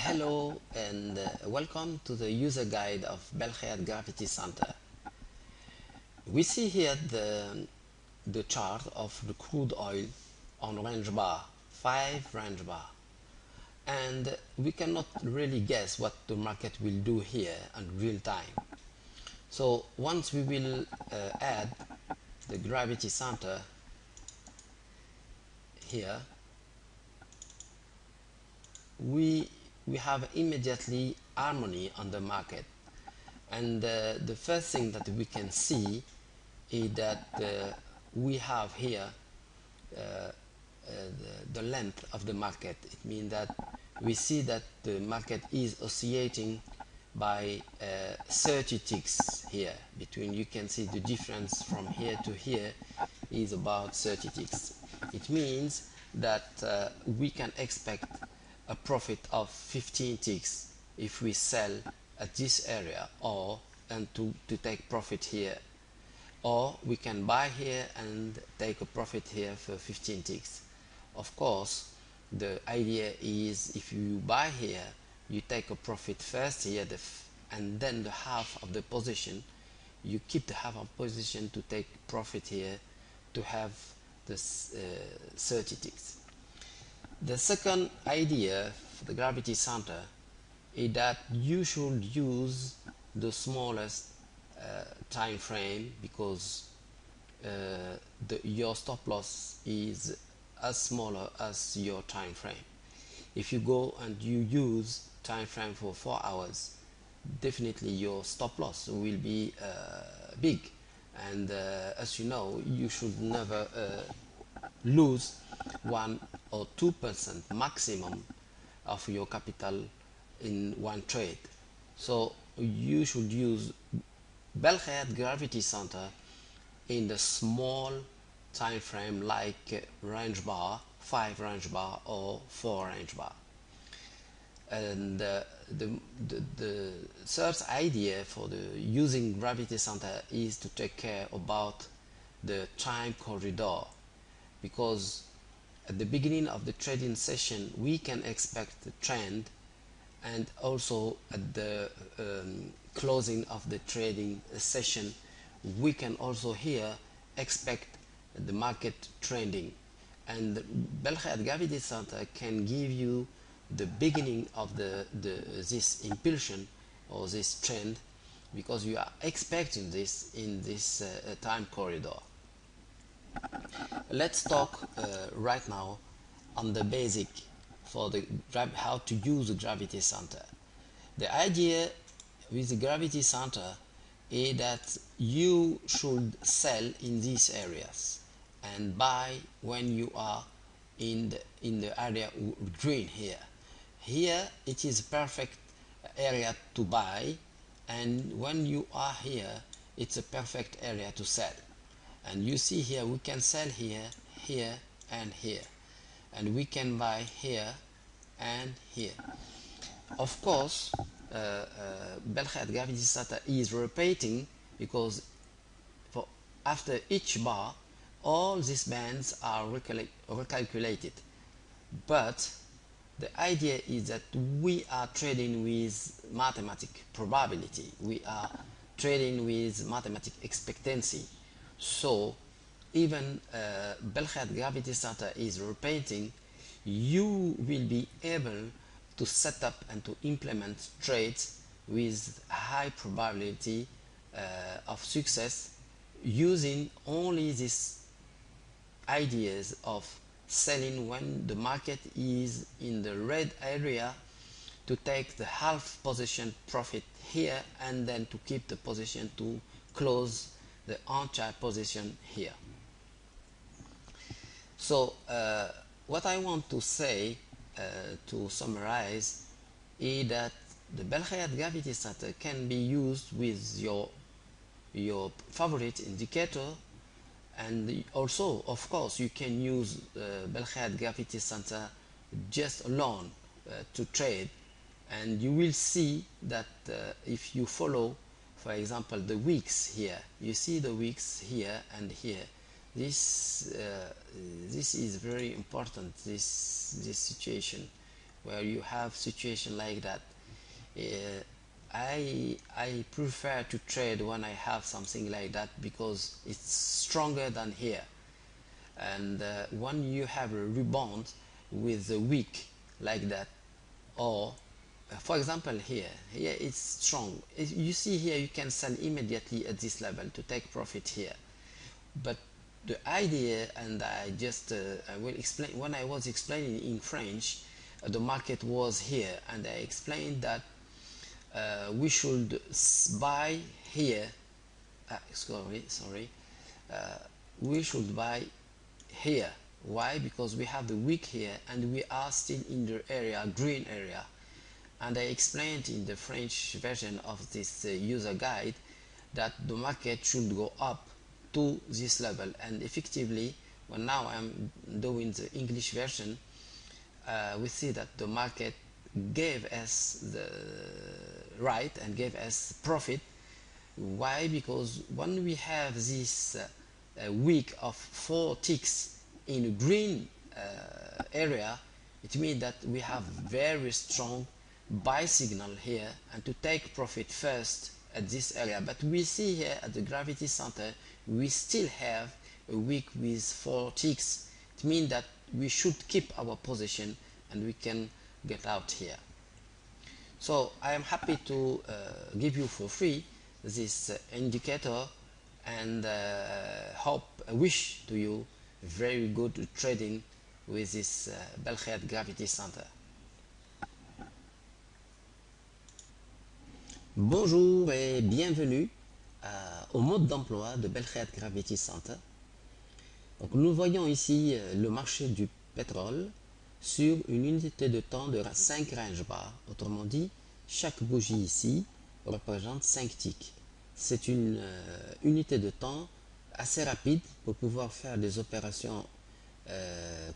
Hello and welcome to the user guide of Belkhead Gravity Center. We see here the chart of the crude oil on range bar, 5 range bar. And we cannot really guess what the market will do here in real time. So once we will add the gravity center here, we have immediately harmony on the market. And the first thing that we can see is that we have here the length of the market. It means that we see that the market is oscillating by 30 ticks here. Between, you can see the difference from here to here is about 30 ticks. It means that we can expect a profit of 15 ticks if we sell at this area, or and to take profit here, or we can buy here and take a profit here for 15 ticks. Of course, the idea is if you buy here, you take a profit first here, and then the half of the position, you keep the half of position to take profit here to have this 30 ticks. The second idea for the gravity center is that you should use the smallest time frame, because your stop loss is as smaller as your time frame. If you go and you use time frame for 4 hours, definitely your stop loss will be big, and as you know, you should never lose 1 or 2% maximum of your capital in one trade. So you should use Belkhead Gravity Center in the small time frame like range bar, 5 range bar or 4 range bar. And the third idea for the using gravity center is to take care about the time corridor, because at the beginning of the trading session we can expect the trend, and also at the closing of the trading session we can also here expect the market trending. And Belkhead Gravity Center can give you the beginning of this impulsion or this trend, because you are expecting this in this time corridor. Let's talk right now on the basic for the how to use the gravity center. The idea with the gravity center is that you should sell in these areas and buy when you are in the area green here. Here it is a perfect area to buy, and when you are here it's a perfect area to sell. And you see here we can sell here, here and here, and we can buy here and here. Of course, Belkhead Gravity Center is repeating, because for after each bar all these bands are recalculated. But the idea is that we are trading with mathematical probability, we are trading with mathematical expectancy. So even Belkhead Gravity Center is repeating, you will be able to set up and to implement trades with high probability of success, using only these ideas of selling when the market is in the red area, to take the half position profit here, and then to keep the position to close the entire position here. So what I want to say to summarize is that the Belkhead Gravity Center can be used with your favorite indicator, and also of course you can use Belkhead Gravity Center just alone to trade. And you will see that if you follow, for example, the wicks here, you see the wicks here and here. This is very important, this situation, where you have situation like that. Uh, I prefer to trade when I have something like that because it's stronger than here. And when you have a rebound with a week like that, or for example here it's strong. You see here you can sell immediately at this level to take profit here. But the idea, and I will explain, when I was explaining in French, the market was here, and I explained that we should buy here. Sorry, we should buy here. Why? Because we have the wick here and we are still in the area, green area. And I explained in the French version of this user guide that the market should go up to this level. And effectively, when now I'm doing the English version, we see that the market gave us the right and gave us profit. Why? Because when we have this week of 4 ticks in a green area, it means that we have very strong buy signal here and to take profit first at this area. But we see here at the gravity center we still have a week with 4 ticks. It means that we should keep our position and we can get out here. So I am happy to give you for free this indicator, and wish to you very good trading with this Belkhead Gravity Center. Bonjour et bienvenue au mode d'emploi de Belkhead Gravity Center. Donc nous voyons ici le marché du pétrole sur une unité de temps de 5 range bars. Autrement dit, chaque bougie ici représente 5 ticks. C'est une unité de temps assez rapide pour pouvoir faire des opérations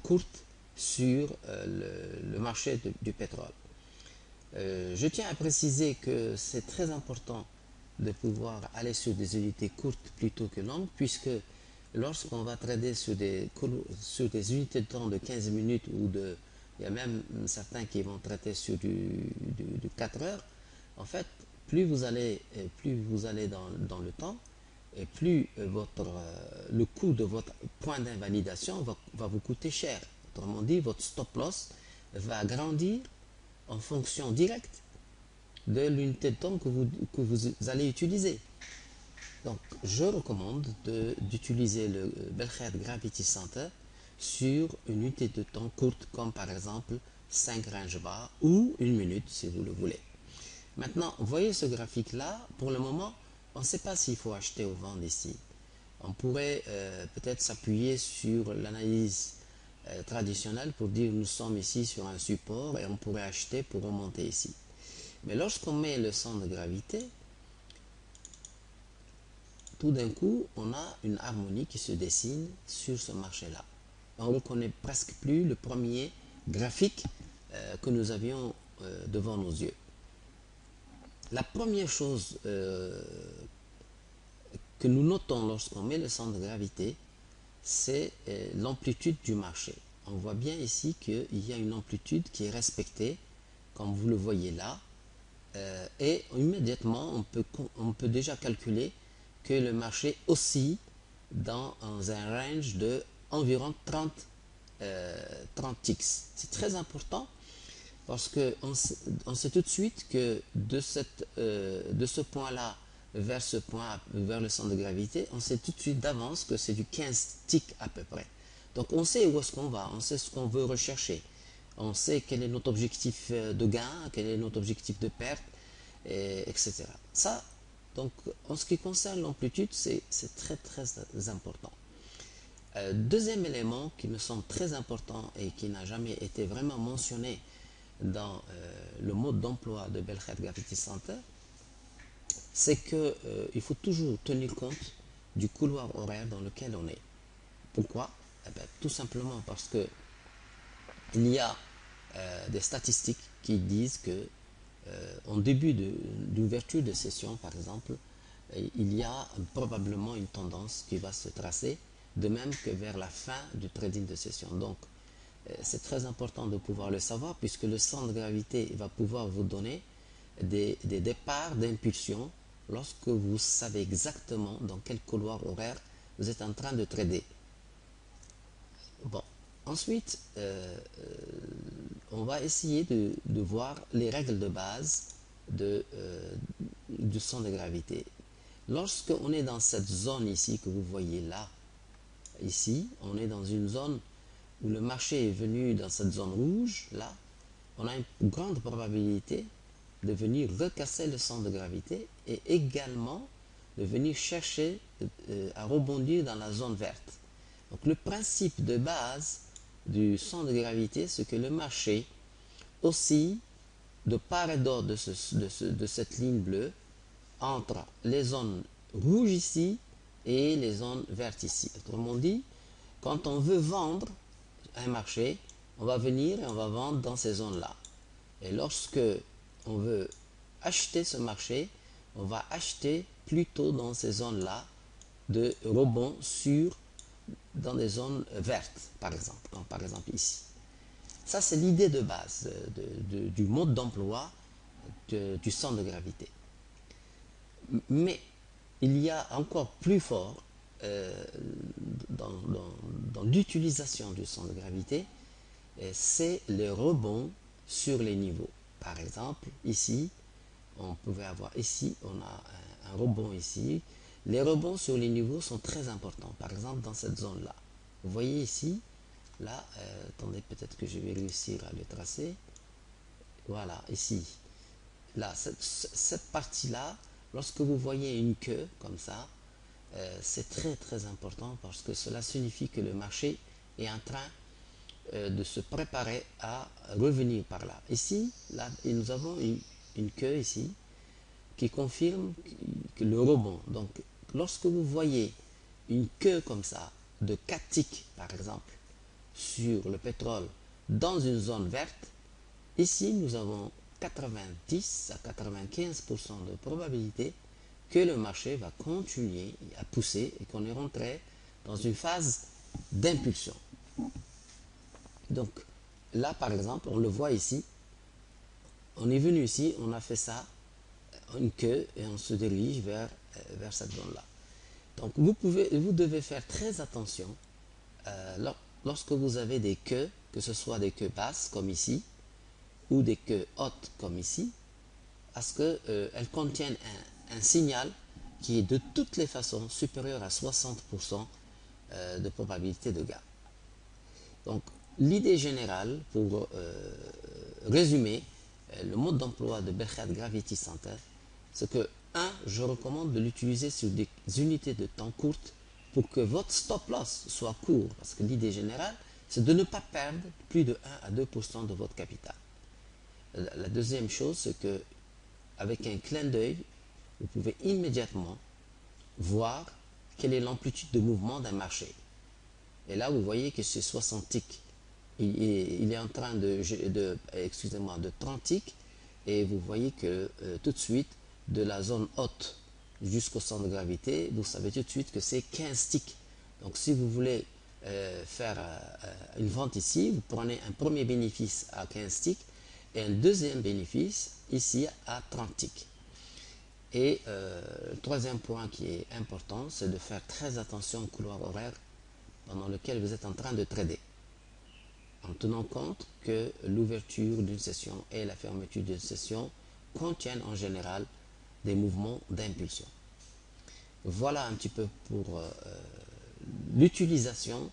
courtes sur le marché du pétrole. Je tiens à préciser que c'est très important de pouvoir aller sur des unités courtes plutôt que longues, puisque lorsqu'on va trader sur des unités de temps de 15 minutes il y a même certains qui vont traiter sur du 4 heures, en fait, plus vous allez dans le temps, et plus le coût de votre point d'invalidation va vous coûter cher. Autrement dit, votre stop loss va grandir en fonction directe de l'unité de temps que vous allez utiliser. Donc, je recommande d'utiliser le Belkhead Gravity Center sur une unité de temps courte, comme par exemple 5 range bars ou 1 minute si vous le voulez. Maintenant, voyez ce graphique-là. Pour le moment, on ne sait pas s'il faut acheter ou vendre ici. On pourrait peut-être s'appuyer sur l'analyse traditionnelle pour dire nous sommes ici sur un support et on pourrait acheter pour remonter ici. Mais lorsqu'on met le centre de gravité, tout d'un coup, on a une harmonie qui se dessine sur ce marché-là. On ne reconnaît presque plus le premier graphique que nous avions devant nos yeux. La première chose que nous notons lorsqu'on met le centre de gravité, c'est l'amplitude du marché. On voit bien ici qu'il y a une amplitude qui est respectée, comme vous le voyez là, et immédiatement on peut déjà calculer que le marché oscille dans un range de environ 30 ticks. C'est très important parce qu'on sait tout de suite que de ce point-là vers ce point, vers le centre de gravité, on sait tout de suite d'avance que c'est du 15 ticks à peu près. Donc on sait où est-ce qu'on va, on sait ce qu'on veut rechercher. On sait quel est notre objectif de gain, quel est notre objectif de perte, etc. Ça, donc, en ce qui concerne l'amplitude, c'est très très important. Deuxième élément qui me semble très important et qui n'a jamais été vraiment mentionné dans le mode d'emploi de Belkhead Gravity Center, c'est qu'il faut toujours tenir compte du couloir horaire dans lequel on est. Pourquoi? Eh bien, tout simplement parce que il y a des statistiques qui disent que en début d'ouverture de session, par exemple, il y a probablement une tendance qui va se tracer, de même que vers la fin du trading de session. Donc, C'est très important de pouvoir le savoir puisque le centre de gravité va pouvoir vous donner des départs d'impulsion lorsque vous savez exactement dans quel couloir horaire vous êtes en train de trader. Bon, ensuite, on va essayer de voir les règles de base du centre de gravité. Lorsque on est dans cette zone ici que vous voyez là, ici, on est dans une zone où le marché est venu dans cette zone rouge, là, on a une grande probabilité de venir recasser le centre de gravité et également de venir chercher à rebondir dans la zone verte. Donc le principe de base du centre de gravité, c'est que le marché oscille de part et d'autre de cette ligne bleue entre les zones rouges ici et les zones vertes ici. Autrement dit, quand on veut vendre un marché, on va venir et on va vendre dans ces zones-là. Et lorsque on veut acheter ce marché, on va acheter plutôt dans ces zones-là de rebond dans des zones vertes, par exemple, comme par exemple ici. Ça, c'est l'idée de base du mode d'emploi du centre de gravité. Mais il y a encore plus fort dans l'utilisation du centre de gravité, c'est le rebond sur les niveaux. Par exemple, ici, on pouvait avoir ici, on a un rebond ici. Les rebonds sur les niveaux sont très importants. Par exemple, dans cette zone-là. Vous voyez ici, là, attendez, peut-être que je vais réussir à le tracer. Voilà, ici. Là, cette partie-là, lorsque vous voyez une queue comme ça, c'est très très important parce que cela signifie que le marché est en train de se préparer à revenir par là. Ici, là, nous avons une queue ici qui confirme que le rebond. Donc, lorsque vous voyez une queue comme ça, de 4 ticks par exemple, sur le pétrole dans une zone verte, ici nous avons 90 à 95% de probabilité que le marché va continuer à pousser et qu'on est rentré dans une phase d'impulsion. Donc là par exemple, on le voit ici, on est venu ici, on a fait ça, une queue et on se dirige vers cette zone-là. Donc vous devez faire très attention lorsque vous avez des queues, que ce soit des queues basses comme ici, ou des queues hautes comme ici, à ce qu'elles contiennent un signal qui est de toutes les façons supérieur à 60% de probabilité de gain. Donc l'idée générale, pour résumer le mode d'emploi de Berkshire Gravity Center, c'est que 1. Je recommande de l'utiliser sur des unités de temps courtes pour que votre stop loss soit court, parce que l'idée générale, c'est de ne pas perdre plus de 1 à 2% de votre capital. La deuxième chose, c'est que avec un clin d'œil, vous pouvez immédiatement voir quelle est l'amplitude de mouvement d'un marché. Et là, vous voyez que c'est 60 ticks. Il est en train de 30 ticks. Et vous voyez que tout de suite, de la zone haute jusqu'au centre de gravité, vous savez tout de suite que c'est 15 ticks. Donc si vous voulez faire une vente ici, vous prenez un premier bénéfice à 15 ticks et un deuxième bénéfice ici à 30 ticks. Et le troisième point qui est important, c'est de faire très attention au couloir horaire pendant lequel vous êtes en train de trader, en tenant compte que l'ouverture d'une session et la fermeture d'une session contiennent en général des mouvements d'impulsion. Voilà un petit peu pour l'utilisation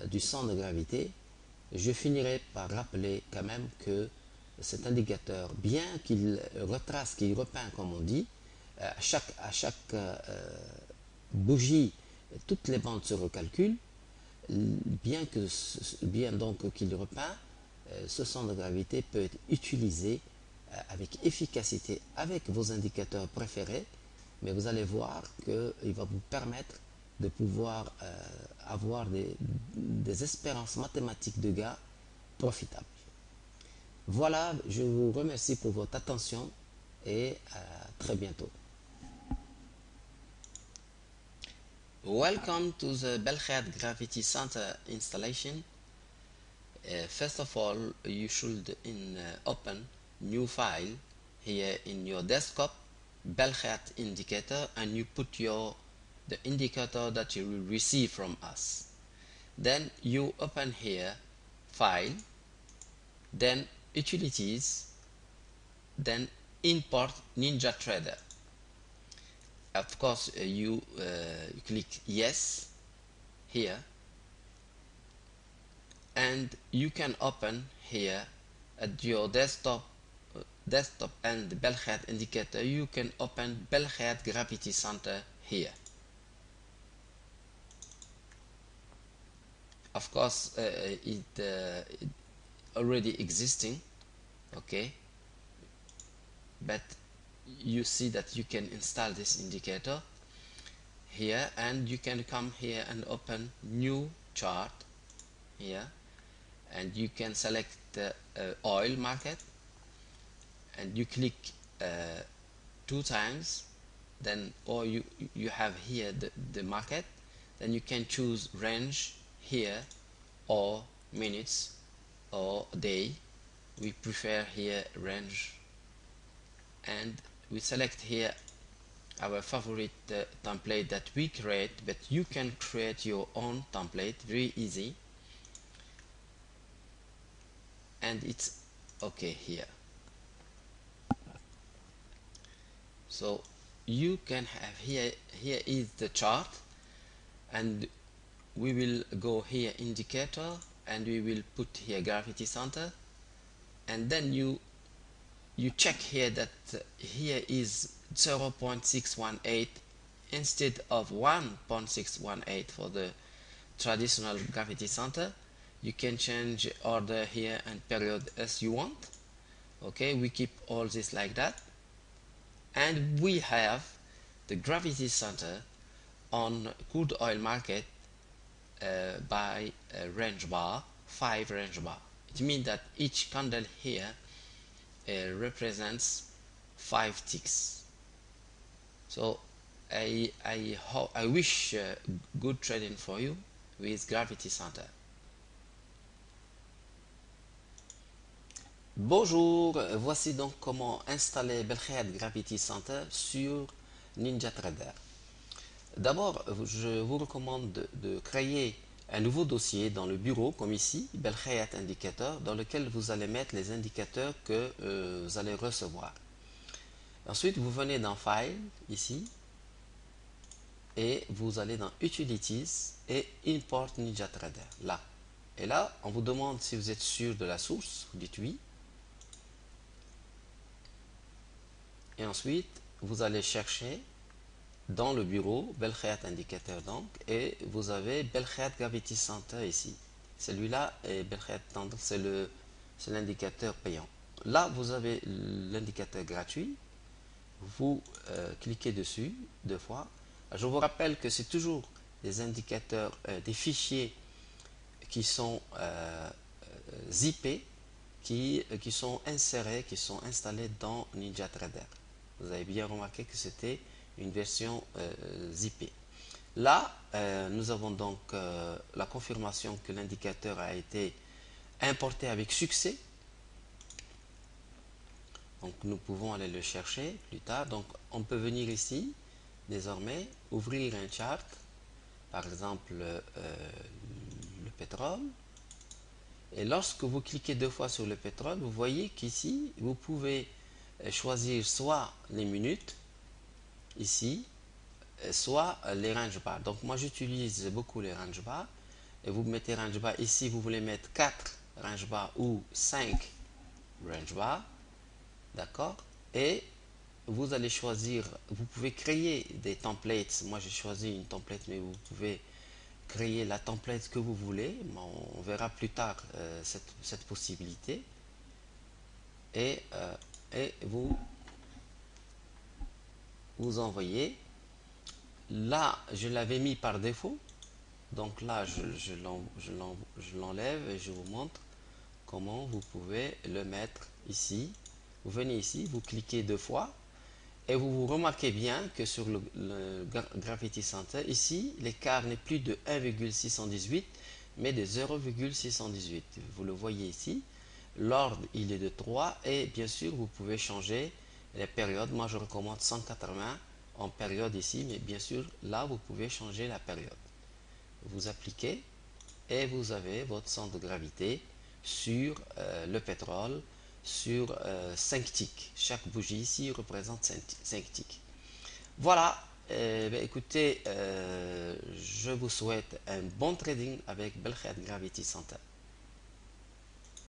du centre de gravité. Je finirai par rappeler quand même que cet indicateur, bien qu'il retrace, qu'il repeint comme on dit, à chaque bougie, toutes les bandes se recalculent, bien donc qu'il repeint, ce centre de gravité peut être utilisé avec efficacité avec vos indicateurs préférés, mais vous allez voir qu'il va vous permettre de pouvoir avoir des espérances mathématiques de gains profitables. Voilà, je vous remercie pour votre attention et à très bientôt. Welcome to the Belkhead Gravity Center installation. First of all, you should open new file here in your desktop, Belkheat indicator, and you put the indicator that you will receive from us. Then you open here file, then utilities, then import NinjaTrader. Of course, you click yes here, and you can open here at your desktop and Belkheat indicator. You can open Belkheat Gravity Center here. Of course, it already existing, okay, but you see that you can install this indicator here, and you can come here and open new chart here, and you can select the oil market, and you click 2 times, then or you have here the market, then you can choose range here or minutes or day. We prefer here range, and we select here our favorite template that we create, but you can create your own template, very easy, and it's okay here. So you can have here is the chart, and we will go here indicator, and we will put here Gravity Center, and then you check here that here is 0.618 instead of 1.618 for the traditional Gravity Center. You can change order here and period as you want. Okay, we keep all this like that, and we have the Gravity Center on crude oil market by range bar, 5 range bar. It means that each candle here represents 5 ticks. So I wish good trading for you with Gravity Center. Bonjour, voici donc comment installer Belkheat Gravity Center sur NinjaTrader. D'abord, je vous recommande de créer un nouveau dossier dans le bureau, comme ici, Belkheat Indicator, dans lequel vous allez mettre les indicateurs que vous allez recevoir. Ensuite, vous venez dans File, ici, et vous allez dans Utilities et Import NinjaTrader, là. Et là, on vous demande si vous êtes sûr de la source, vous dites oui. Et ensuite, vous allez chercher dans le bureau Belkheat Indicator donc, et vous avez Belkheat Gravity Center ici. Celui-là est Belkheat Tendance, c'est l'indicateur payant. Là, vous avez l'indicateur gratuit. Vous cliquez dessus 2 fois. Je vous rappelle que c'est toujours des indicateurs, des fichiers qui sont zippés, qui sont insérés, qui sont installés dans NinjaTrader. Vous avez bien remarqué que c'était une version zippée. Là, nous avons donc la confirmation que l'indicateur a été importé avec succès. Donc nous pouvons aller le chercher plus tard. Donc on peut venir ici, désormais, ouvrir un chart, par exemple le pétrole. Et lorsque vous cliquez 2 fois sur le pétrole, vous voyez qu'ici, vous pouvez choisir soit les minutes, ici, soit les range bars. Donc moi j'utilise beaucoup les range bars, et vous mettez range bar ici, vous voulez mettre 4 range bars ou 5 range bars, d'accord, et vous allez choisir, vous pouvez créer des templates. Moi j'ai choisi une template, mais vous pouvez créer la template que vous voulez. On verra plus tard cette possibilité, et vous envoyez. Là, je l'avais mis par défaut, donc là, je l'enlève et je vous montre comment vous pouvez le mettre ici. Vous venez ici, vous cliquez 2 fois, et vous remarquez bien que sur le Gravity Center, ici, l'écart n'est plus de 1,618, mais de 0,618. Vous le voyez ici. L'ordre, il est de 3 et bien sûr, vous pouvez changer les périodes. Moi, je recommande 180 en période ici, mais bien sûr, là, vous pouvez changer la période. Vous appliquez et vous avez votre centre de gravité sur le pétrole, sur 5 ticks. Chaque bougie ici représente 5 ticks. Voilà, écoutez, je vous souhaite un bon trading avec Belkhead Gravity Center.